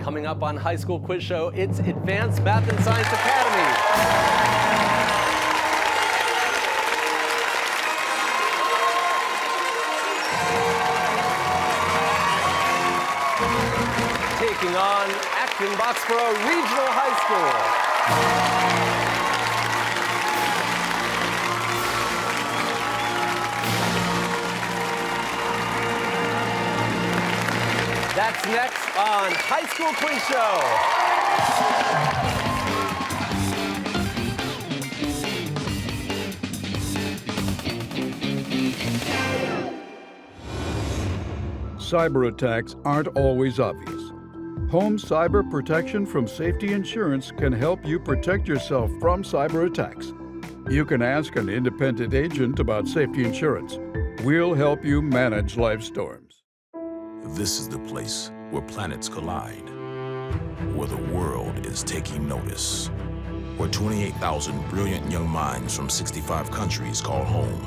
Coming up on High School Quiz Show, it's Advanced Math and Science Academy. Taking on Acton-Boxborough Regional High School. That's next on High School Quiz Show. Cyber attacks aren't always obvious. Home cyber protection from Safety Insurance can help you protect yourself from cyber attacks. You can ask an independent agent about safety insurance. We'll help you manage life storms. This is the place where planets collide, where the world is taking notice, where 28,000 brilliant young minds from 65 countries call home.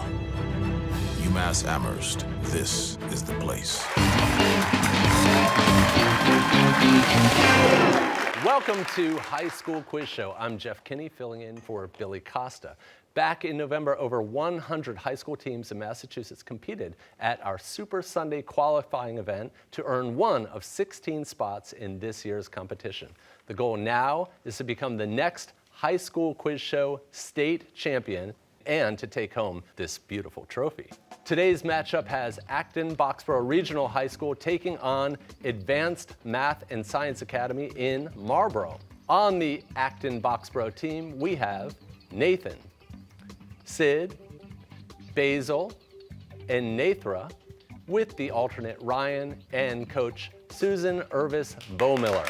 UMass Amherst, this is the place. Welcome to High School Quiz Show. I'm Jeff Kinney, filling in for Billy Costa. Back in November, over 100 high school teams in Massachusetts competed at our Super Sunday qualifying event to earn one of 16 spots in this year's competition. The goal now is to become the next High School Quiz Show state champion and to take home this beautiful trophy. Today's matchup has Acton-Boxborough Regional High School taking on Advanced Math and Science Academy in Marlborough. On the Acton-Boxborough team, we have Nathan, Sid, Basil, and Nathra, with the alternate Ryan and Coach Susan Irvis Bowmiller.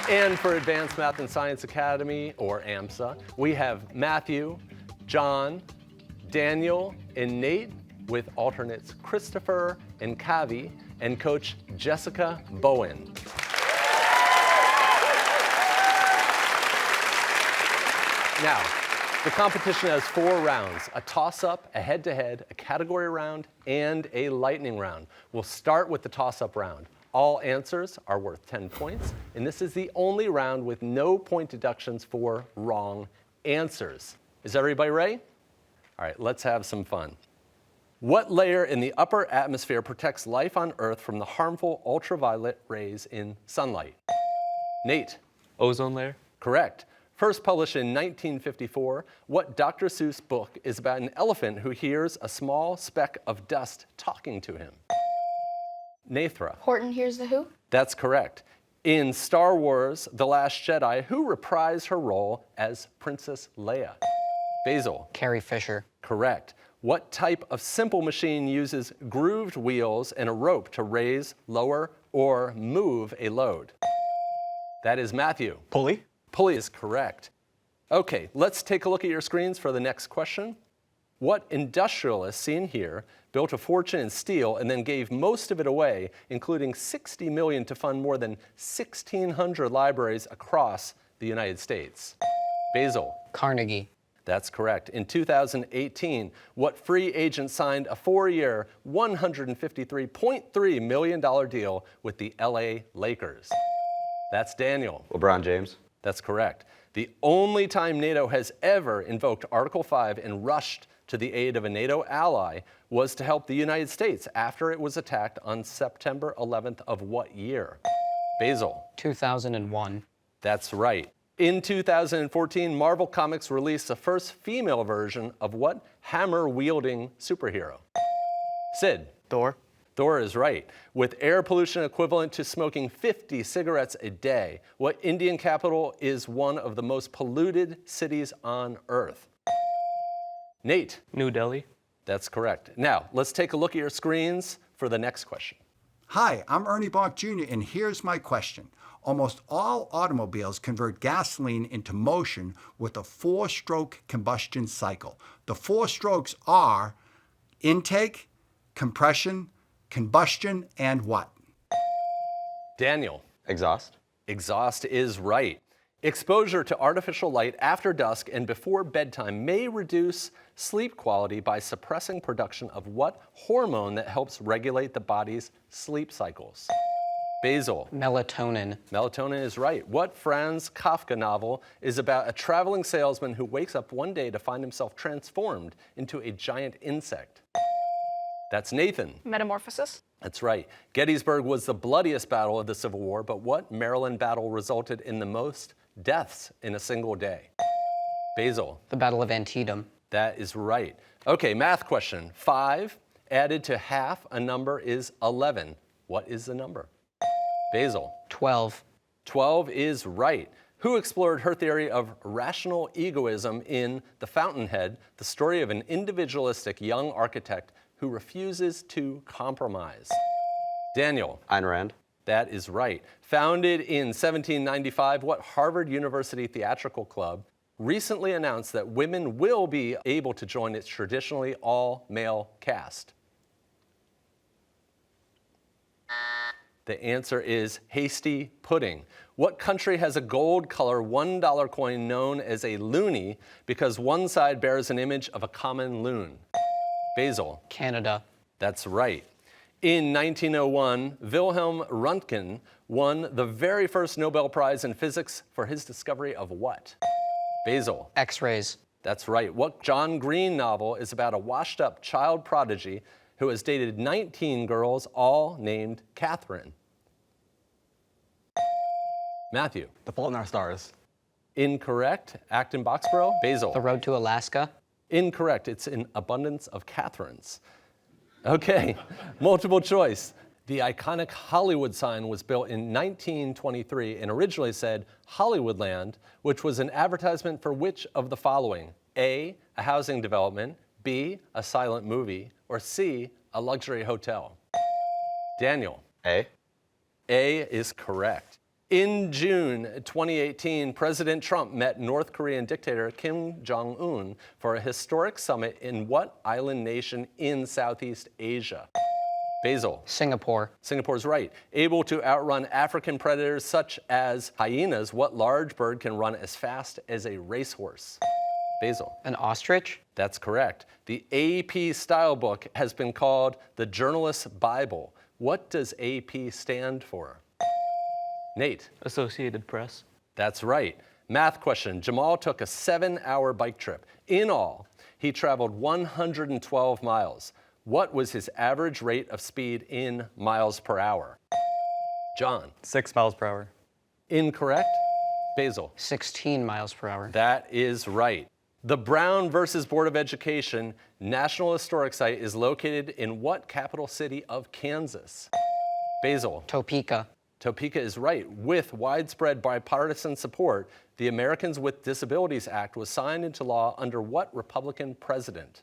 And for Advanced Math and Science Academy, or AMSA, we have Matthew, John, Daniel, and Nate, with alternates Christopher and Kavi, and Coach Jessica Bowen. Now, the competition has 4 rounds: a toss-up, a head-to-head, a category round, and a lightning round. We'll start with the toss-up round. All answers are worth 10 points, and this is the only round with no point deductions for wrong answers. Is everybody ready? All right, let's have some fun. What layer in the upper atmosphere protects life on Earth from the harmful ultraviolet rays in sunlight? Nate. Ozone layer? Correct. First published in 1954, what Dr. Seuss book is about an elephant who hears a small speck of dust talking to him? Nathra. Horton Hears the Who? That's correct. In Star Wars: The Last Jedi, who reprised her role as Princess Leia? Basil. Carrie Fisher. Correct. What type of simple machine uses grooved wheels and a rope to raise, lower, or move a load? That is Matthew. Pulley? Pulley is correct. Okay, let's take a look at your screens for the next question. What industrialist seen here built a fortune in steel and then gave most of it away, including $60 million to fund more than 1,600 libraries across the United States? Basil. Carnegie. That's correct. In 2018, what free agent signed a 4-year, $153.3 million deal with the LA Lakers? That's Daniel. LeBron James. That's correct. The only time NATO has ever invoked Article 5 and rushed to the aid of a NATO ally was to help the United States after it was attacked on September 11th of what year? Basil. 2001. That's right. In 2014, Marvel Comics released the first female version of what hammer-wielding superhero? Sid. Thor. Thor is right. With air pollution equivalent to smoking 50 cigarettes a day, what Indian capital is one of the most polluted cities on Earth? Nate. New Delhi. That's correct. Now, let's take a look at your screens for the next question. Hi, I'm Ernie Bonk Jr., and here's my question. Almost all automobiles convert gasoline into motion with a 4-stroke combustion cycle. The 4 strokes are intake, compression, combustion, and what? Daniel. Exhaust. Exhaust is right. Exposure to artificial light after dusk and before bedtime may reduce sleep quality by suppressing production of what hormone that helps regulate the body's sleep cycles? Basil. Melatonin. Melatonin is right. What Franz Kafka novel is about a traveling salesman who wakes up one day to find himself transformed into a giant insect? That's Nathan. Metamorphosis. That's right. Gettysburg was the bloodiest battle of the Civil War, but what Maryland battle resulted in the most deaths in a single day? Basil. The Battle of Antietam. That is right. Okay, math question. 5 added to half a number is 11. What is the number? Basil. 12. 12 is right. Who explored her theory of rational egoism in The Fountainhead, the story of an individualistic young architect who refuses to compromise? Daniel. Ayn Rand. That is right. Founded in 1795, what Harvard University Theatrical Club recently announced that women will be able to join its traditionally all-male cast? The answer is Hasty Pudding. What country has a gold color $1 coin known as a loonie because one side bears an image of a common loon? Basil. Canada. That's right. In 1901, Wilhelm Röntgen won the very first Nobel Prize in physics for his discovery of what? Basil. X-rays. That's right. What John Green novel is about a washed-up child prodigy who has dated 19 girls, all named Catherine? Matthew. The Fault in Our Stars. Incorrect. Acton-Boxborough. Basil. The Road to Alaska. Incorrect. It's an abundance of Catherines. Okay, multiple choice. The iconic Hollywood sign was built in 1923 and originally said Hollywoodland, which was an advertisement for which of the following? A, a housing development, B, a silent movie, or C, a luxury hotel? Daniel. A. A is correct. In June 2018, President Trump met North Korean dictator Kim Jong-un for a historic summit in what island nation in Southeast Asia? Basil. Singapore. Singapore's right. Able to outrun African predators such as hyenas, what large bird can run as fast as a racehorse? Basil. An ostrich. That's correct. The AP style book has been called the Journalist's Bible. What does AP stand for? Nate. Associated Press. That's right. Math question. Jamal took a 7-hour bike trip. In all, he traveled 112 miles. What was his average rate of speed in miles per hour? John. 6 miles per hour. Incorrect. Basil. 16 miles per hour. That is right. The Brown versus Board of Education National Historic Site is located in what capital city of Kansas? Basil. Topeka. Topeka is right. With widespread bipartisan support, the Americans with Disabilities Act was signed into law under what Republican president?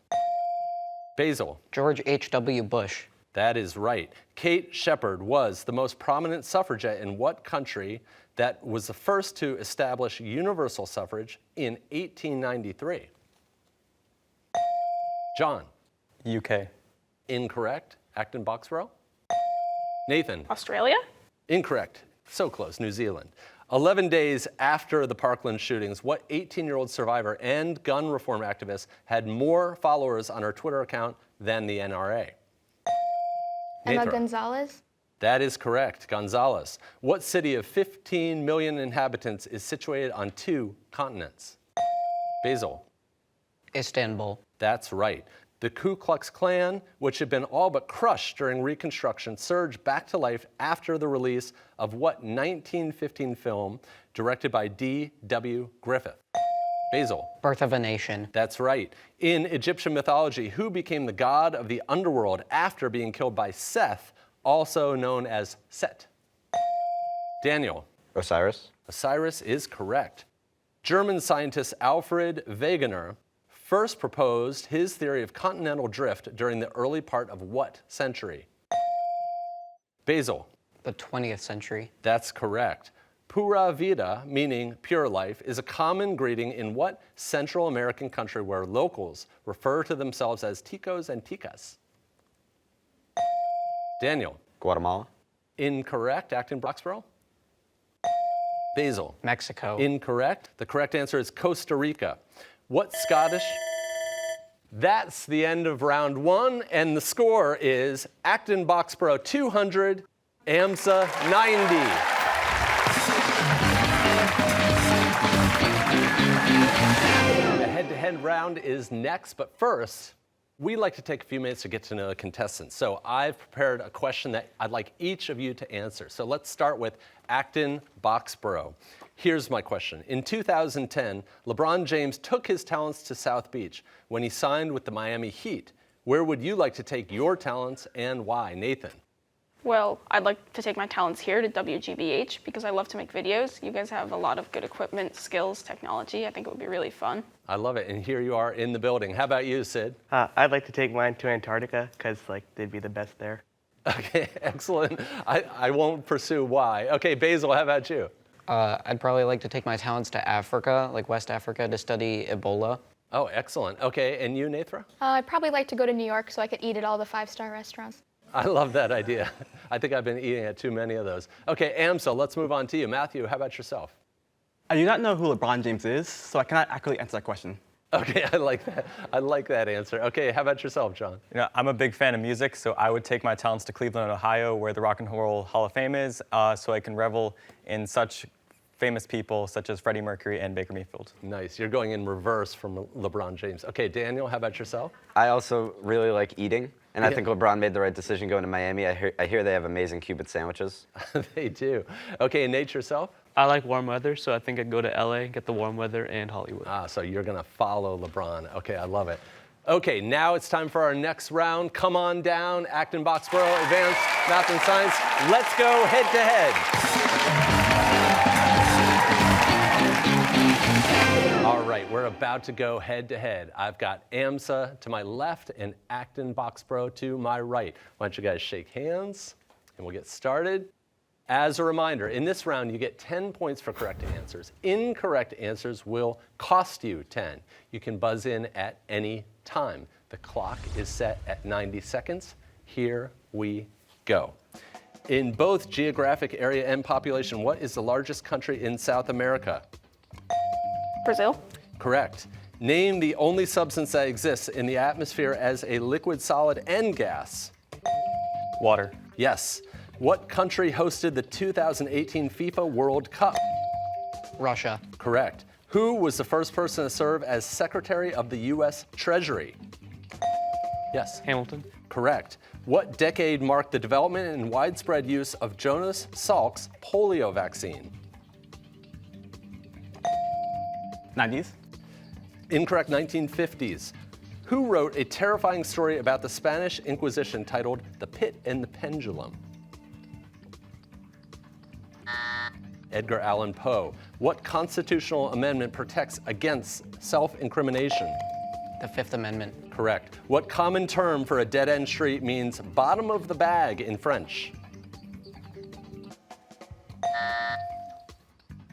Basil. George H.W. Bush. That is right. Kate Shepard was the most prominent suffragette in what country that was the first to establish universal suffrage in 1893? John. UK. Incorrect. Acton-Boxborough. Nathan. Australia? Incorrect. So close. New Zealand. 11 days after the Parkland shootings, what 18-year-old survivor and gun reform activist had more followers on her Twitter account than the NRA? Emma Nathra. Gonzalez? That is correct. Gonzales. What city of 15 million inhabitants is situated on 2 continents? Basil. Istanbul. That's right. The Ku Klux Klan, which had been all but crushed during Reconstruction, surged back to life after the release of what 1915 film directed by D.W. Griffith? Basil. Birth of a Nation. That's right. In Egyptian mythology, who became the god of the underworld after being killed by Seth, also known as Set? Daniel. Osiris. Osiris is correct. German scientist Alfred Wegener first proposed his theory of continental drift during the early part of what century? Basil. The 20th century. That's correct. Pura vida, meaning pure life, is a common greeting in what Central American country where locals refer to themselves as ticos and ticas? Daniel. Guatemala. Incorrect. Acton-Boxborough. Basil. Mexico. Incorrect. The correct answer is Costa Rica. What Scottish? That's the end of round 1, and the score is Acton-Boxborough 200, AMSA 90. The head-to-head round is next, but first, we like to take a few minutes to get to know the contestants. So I've prepared a question that I'd like each of you to answer. So let's start with Acton-Boxborough. Here's my question. In 2010, LeBron James took his talents to South Beach when he signed with the Miami Heat. Where would you like to take your talents and why? Nathan. Well, I'd like to take my talents here to WGBH because I love to make videos. You guys have a lot of good equipment, skills, technology. I think it would be really fun. I love it, and here you are in the building. How about you, Sid? I'd like to take mine to Antarctica because they'd be the best there. Okay, excellent. I won't pursue why. Okay, Basil, how about you? I'd probably like to take my talents to Africa, like West Africa, to study Ebola. Oh, excellent. Okay, and you, Nathra? I'd probably like to go to New York so I could eat at all the 5-star restaurants. I love that idea. I think I've been eating at too many of those. Okay, AMSA, let's move on to you. Matthew, how about yourself? I do not know who LeBron James is, so I cannot accurately answer that question. Okay, I like that. I like that answer. Okay, how about yourself, John? You know, I'm a big fan of music, so I would take my talents to Cleveland, Ohio, where the Rock and Roll Hall of Fame is, so I can revel in such famous people such as Freddie Mercury and Baker Mayfield. Nice. You're going in reverse from LeBron James. Okay, Daniel, how about yourself? I also really like eating, and I think LeBron made the right decision going to Miami. I hear they have amazing Cuban sandwiches. They do. Okay, Nate, yourself? I like warm weather, so I think I'd go to LA, get the warm weather, and Hollywood. So you're going to follow LeBron. Okay, I love it. Okay, now it's time for our next round. Come on down, Acton-Boxborough, Advanced Math and Science. Let's go head to head. All right, we're about to go head to head. I've got AMSA to my left and Acton-Boxborough to my right. Why don't you guys shake hands and we'll get started. As a reminder, in this round, you get 10 points for correct answers. Incorrect answers will cost you 10. You can buzz in at any time. The clock is set at 90 seconds. Here we go. In both geographic area and population, what is the largest country in South America? Brazil? Correct. Name the only substance that exists in the atmosphere as a liquid, solid, and gas. Water. Yes. What country hosted the 2018 FIFA World Cup? Russia. Correct. Who was the first person to serve as Secretary of the U.S. Treasury? Yes. Hamilton. Correct. What decade marked the development and widespread use of Jonas Salk's polio vaccine? 90s. Incorrect, 1950s. Who wrote a terrifying story about the Spanish Inquisition titled The Pit and the Pendulum? Edgar Allan Poe. What constitutional amendment protects against self-incrimination? The Fifth Amendment. Correct. What common term for a dead-end street means bottom of the bag in French?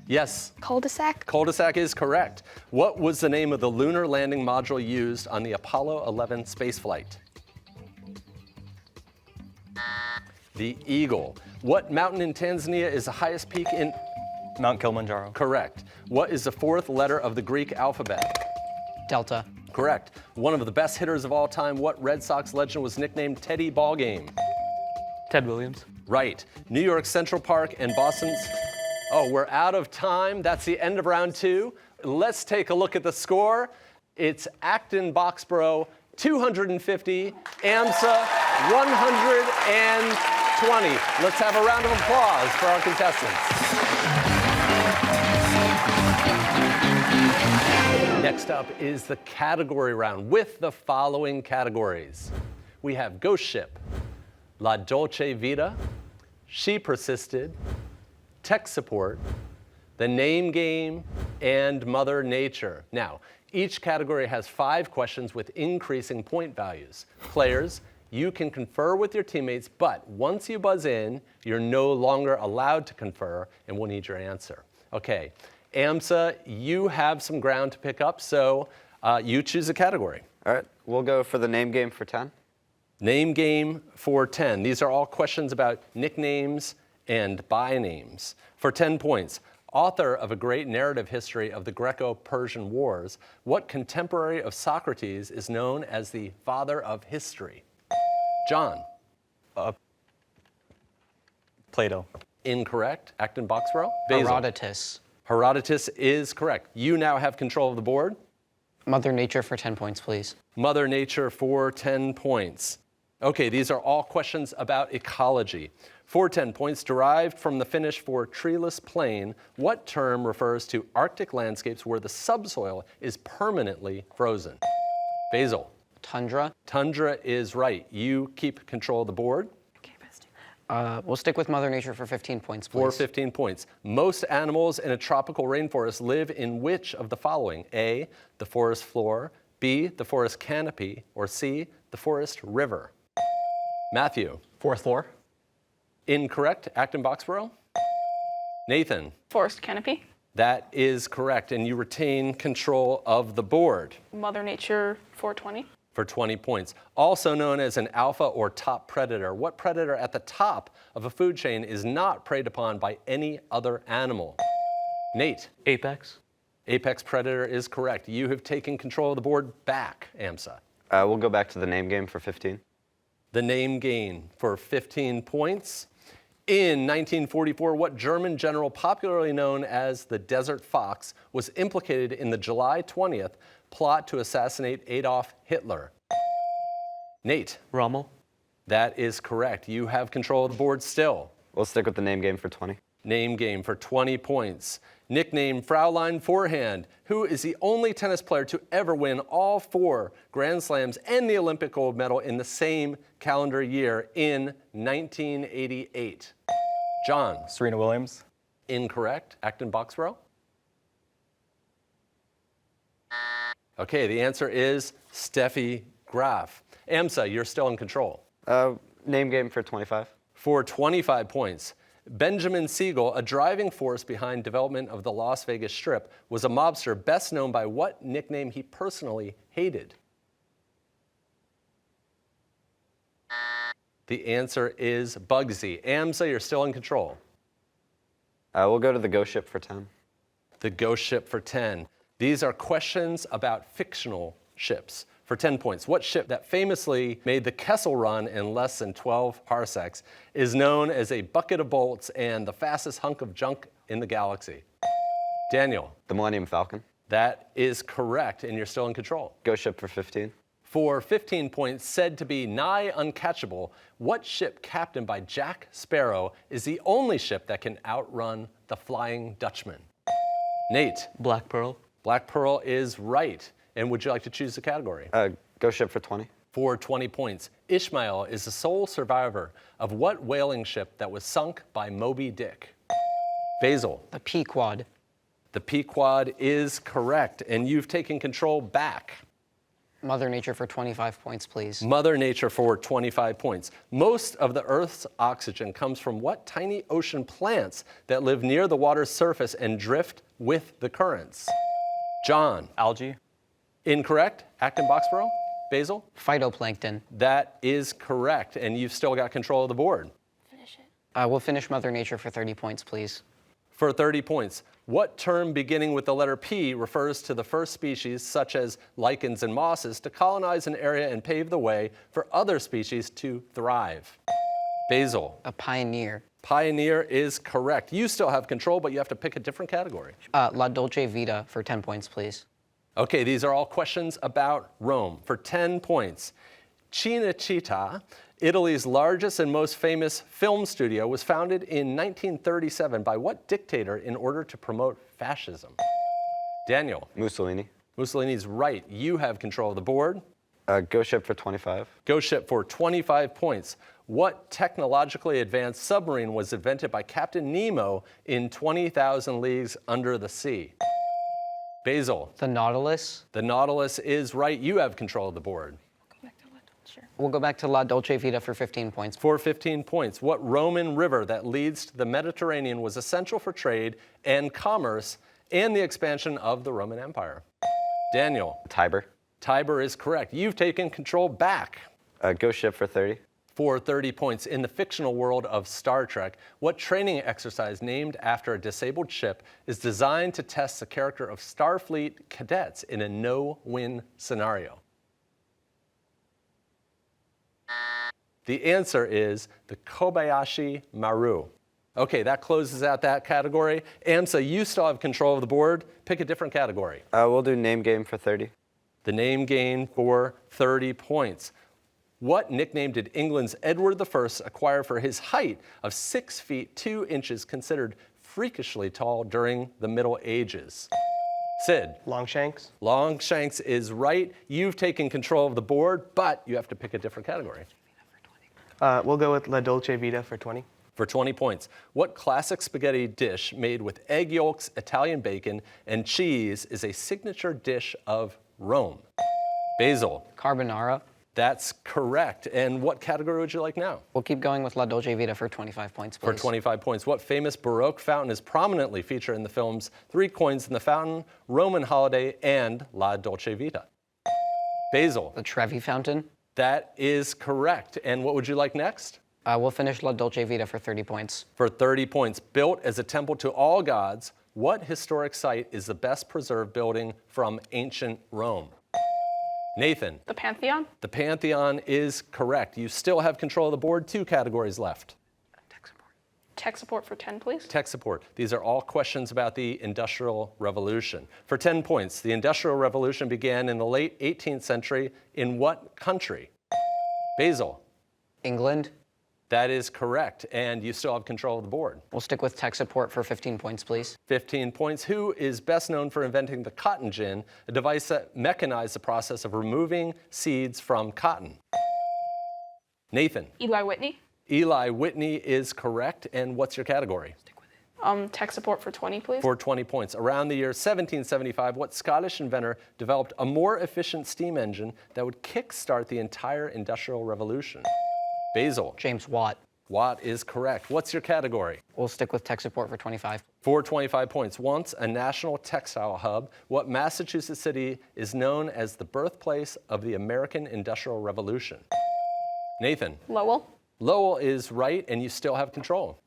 Yes. Cul-de-sac? Cul-de-sac is correct. What was the name of the lunar landing module used on the Apollo 11 spaceflight? The Eagle. What mountain in Tanzania is the highest peak in? Mount Kilimanjaro. Correct. What is the fourth letter of the Greek alphabet? Delta. Correct. One of the best hitters of all time, what Red Sox legend was nicknamed Teddy Ballgame? Ted Williams. Right. New York Central Park and Boston's. Oh, we're out of time. That's the end of round 2. Let's take a look at the score. It's Acton-Boxborough 250, AMSA 120. Let's have a round of applause for our contestants. Next up is the category round with the following categories. We have Ghost Ship, La Dolce Vita, She Persisted, Tech Support, The Name Game, and Mother Nature. Now, each category has 5 questions with increasing point values. Players, you can confer with your teammates, but once you buzz in, you're no longer allowed to confer, and we'll need your answer. Okay, AMSA, you have some ground to pick up, so you choose a category. All right, we'll go for the name game for 10. Name game for 10. These are all questions about nicknames and by names. For 10 points, Author of a great narrative history of the Greco-Persian Wars, what contemporary of Socrates is known as the father of history? John. Plato. Incorrect. Acton-Boxborough. Basil. Herodotus. Herodotus is correct. You now have control of the board. Mother Nature for 10 points, please. Mother Nature for 10 points. Okay, these are all questions about ecology. For 10 points, derived from the Finnish for treeless plain, what term refers to Arctic landscapes where the subsoil is permanently frozen? Basil. Tundra. Tundra is right. You keep control of the board. We'll stick with Mother Nature for 15 points, please. For 15 points. Most animals in a tropical rainforest live in which of the following? A, the forest floor, B, the forest canopy, or C, the forest river? Matthew. Forest floor. Incorrect. Acton-Boxborough. Nathan. Forest canopy. That is correct, and you retain control of the board. Mother Nature 420. For 20 points. Also known as an alpha or top predator. What predator at the top of a food chain is not preyed upon by any other animal? Nate. Apex. Apex predator is correct. You have taken control of the board back, AMSA. We'll go back to the name game for 15. The name game for 15 points. In 1944, what German general popularly known as the Desert Fox was implicated in the July 20th plot to assassinate Adolf Hitler? Nate. Rommel. That is correct. You have control of the board still. We'll stick with the name game for 20. Name game for 20 points. Nickname Fraulein Forehand, who is the only tennis player to ever win all 4 Grand Slams and the Olympic gold medal in the same calendar year in 1988. John. Serena Williams. Incorrect. Acton-Boxborough. Okay, the answer is Steffi Graf. AMSA, you're still in control. Name game for 25. For 25 points. Benjamin Siegel, a driving force behind development of the Las Vegas Strip, was a mobster best known by what nickname he personally hated? The answer is Bugsy. AMSA, you're still in control. We'll go to the Ghost Ship for 10. The Ghost Ship for 10. These are questions about fictional ships. For 10 points, what ship that famously made the Kessel Run in less than 12 parsecs is known as a bucket of bolts and the fastest hunk of junk in the galaxy? Daniel. The Millennium Falcon. That is correct, and you're still in control. Ghost Ship for 15. For 15 points, said to be nigh uncatchable, what ship captained by Jack Sparrow is the only ship that can outrun the Flying Dutchman? Nate. Black Pearl. Black Pearl is right. And would you like to choose the category? Ghost Ship for 20. For 20 points. Ishmael is the sole survivor of what whaling ship that was sunk by Moby Dick? Basil. The Pequod. The Pequod is correct, and you've taken control back. Mother Nature for 25 points, please. Mother Nature for 25 points. Most of the Earth's oxygen comes from what tiny ocean plants that live near the water's surface and drift with the currents? John. Algae. Incorrect. Acton-Boxborough. Basil. Phytoplankton. That is correct, and you've still got control of the board. Finish it. We'll finish Mother Nature for 30 points, please. For 30 points, what term beginning with the letter P refers to the first species, such as lichens and mosses, to colonize an area and pave the way for other species to thrive? Basil. A pioneer. Pioneer is correct. You still have control, but you have to pick a different category. La Dolce Vita for 10 points, please. Okay, these are all questions about Rome. For 10 points, Cinecittà, Italy's largest and most famous film studio, was founded in 1937 by what dictator in order to promote fascism? Daniel. Mussolini. Mussolini's right. You have control of the board. Ghost Ship for 25. Ghost Ship for 25 points. What technologically advanced submarine was invented by Captain Nemo in 20,000 Leagues Under the Sea? Basil. The Nautilus. The Nautilus is right. You have control of the board. We'll go back to La Dolce Vita for 15 points. For 15 points, what Roman river that leads to the Mediterranean was essential for trade and commerce and the expansion of the Roman Empire? Daniel. Tiber. Tiber is correct. You've taken control back. Ghost Ship for 30. For 30 points, in the fictional world of Star Trek, what training exercise named after a disabled ship is designed to test the character of Starfleet cadets in a no-win scenario? The answer is the Kobayashi Maru. Okay, that closes out that category. AMSA, you still have control of the board. Pick a different category. We'll do name game for 30. The name game for 30 points. What nickname did England's Edward I acquire for his height of 6 feet 2 inches, considered freakishly tall during the Middle Ages? Sid. Longshanks. Longshanks is right. You've taken control of the board, but you have to pick a different category. We'll go with La Dolce Vita for 20. For 20 points. What classic spaghetti dish made with egg yolks, Italian bacon, and cheese is a signature dish of Rome? Basil. Carbonara. That's correct. And what category would you like now? We'll keep going with La Dolce Vita for 25 points, please. For 25 points. What famous Baroque fountain is prominently featured in the films Three Coins in the Fountain, Roman Holiday, and La Dolce Vita? Basil. The Trevi Fountain. That is correct. And what would you like next? We'll finish La Dolce Vita for 30 points. For 30 points. Built as a temple to all gods, what historic site is the best preserved building from ancient Rome? Nathan. The Pantheon? The Pantheon is correct. You still have control of the board. 2 categories left. Tech support for 10, please. Tech support. These are all questions about the Industrial Revolution. For 10 points, the Industrial Revolution began in the late 18th century in what country? Basil. England. That is correct, and you still have control of the board. We'll stick with tech support for 15 points, please. 15 points. Who is best known for inventing the cotton gin, a device that mechanized the process of removing seeds from cotton? Nathan. Eli Whitney. Eli Whitney is correct, and what's your category? Tech support for 20, please. For 20 points. Around the year 1775, what Scottish inventor developed a more efficient steam engine that would kickstart the entire Industrial Revolution? Basil. James Watt. Watt is correct. What's your category? We'll stick with tech support for 25. For 25 points. Once a national textile hub, what Massachusetts city is known as the birthplace of the American Industrial Revolution? Nathan. Lowell. Lowell is right, and you still have control.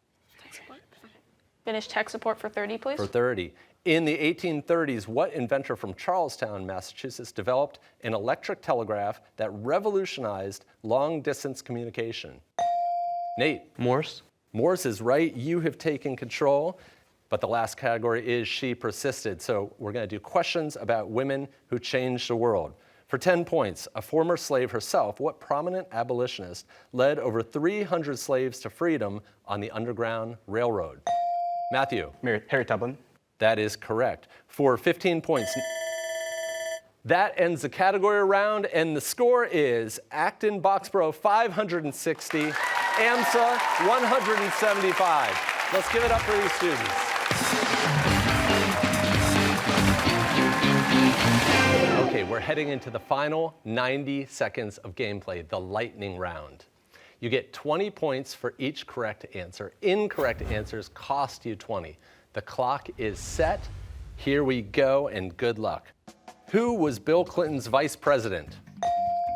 Finish tech support for 30, please. For 30. In the 1830s, what inventor from Charlestown, Massachusetts, developed an electric telegraph that revolutionized long-distance communication? Nate. Morse. Morse is right. You have taken control, but the last category is she persisted. So we're going to do questions about women who changed the world. For 10 points, a former slave herself, what prominent abolitionist led over 300 slaves to freedom on the Underground Railroad? Matthew. Harriet Tubman. That is correct. For 15 points. That ends the category round, and the score is Acton-Boxborough 560, AMSA 175. Let's give it up for these students. Okay, we're heading into the final 90 seconds of gameplay, the lightning round. You get 20 points for each correct answer. Incorrect answers cost you 20. The clock is set. Here we go, and good luck. Who was Bill Clinton's vice president?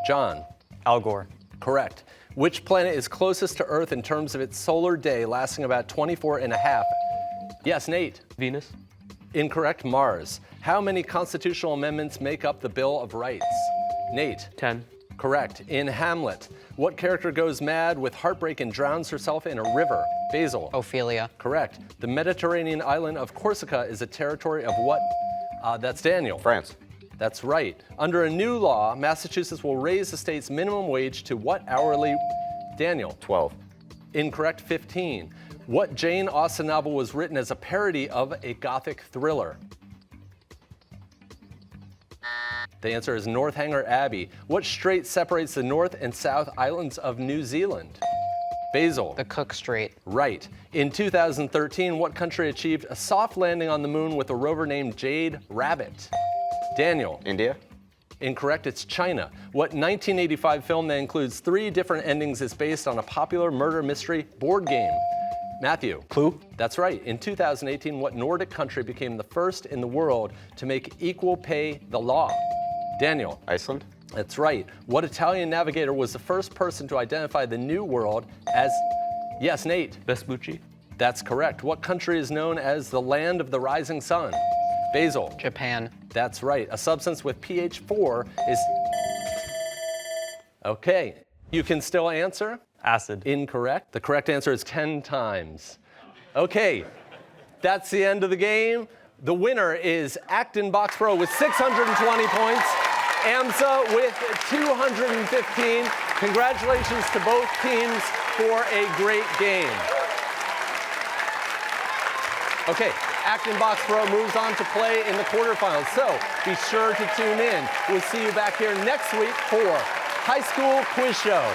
John. Al Gore. Correct. Which planet is closest to Earth in terms of its solar day, lasting about 24.5? Yes, Nate. Venus. Incorrect. Mars. How many constitutional amendments make up the Bill of Rights? Nate. 10. Correct. In Hamlet, what character goes mad with heartbreak and drowns herself in a river? Basil. Ophelia. Correct. The Mediterranean island of Corsica is a territory of what? That's Daniel. France. That's right. Under a new law, Massachusetts will raise the state's minimum wage to what hourly? Daniel. 12. Incorrect. 15. What Jane Austen novel was written as a parody of a Gothic thriller? The answer is Northanger Abbey. What strait separates the North and South Islands of New Zealand? Basil. The Cook Strait. Right. In 2013, what country achieved a soft landing on the moon with a rover named Jade Rabbit? Daniel. India. Incorrect. It's China. What 1985 film that includes 3 different endings is based on a popular murder mystery board game? Matthew. Clue. That's right. In 2018, what Nordic country became the first in the world to make equal pay the law? Daniel. Iceland. That's right. What Italian navigator was the first person to identify the New World as... Yes, Nate. Vespucci. That's correct. What country is known as the land of the rising sun? Basil. Japan. That's right. A substance with pH 4 is... Okay. You can still answer? Acid. Incorrect. The correct answer is 10 times. Okay. That's the end of the game. The winner is Acton-Boxborough with 620 points. AMSA with 215. Congratulations to both teams for a great game. Okay, Acton-Boxborough moves on to play in the quarterfinals, so be sure to tune in. We'll see you back here next week for High School Quiz Show.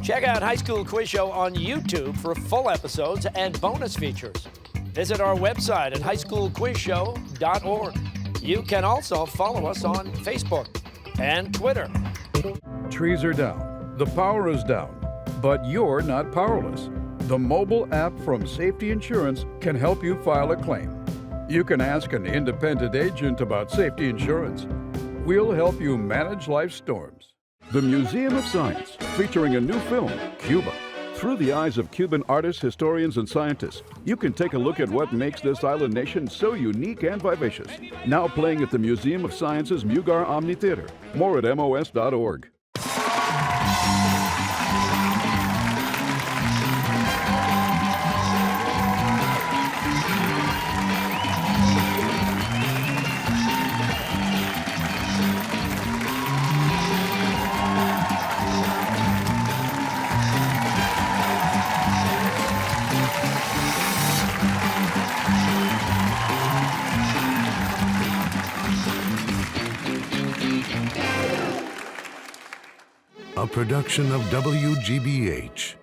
Check out High School Quiz Show on YouTube for full episodes and bonus features. Visit our website at highschoolquizshow.org. You can also follow us on Facebook and Twitter. Trees are down, the power is down, but you're not powerless. The mobile app from Safety Insurance can help you file a claim. You can ask an independent agent about safety insurance. We'll help you manage life's storms. The Museum of Science, featuring a new film, Cuba. Through the eyes of Cuban artists, historians, and scientists, you can take a look at what makes this island nation so unique and vivacious. Now playing at the Museum of Science's Mugar Omni Theater. More at mos.org. A production of WGBH.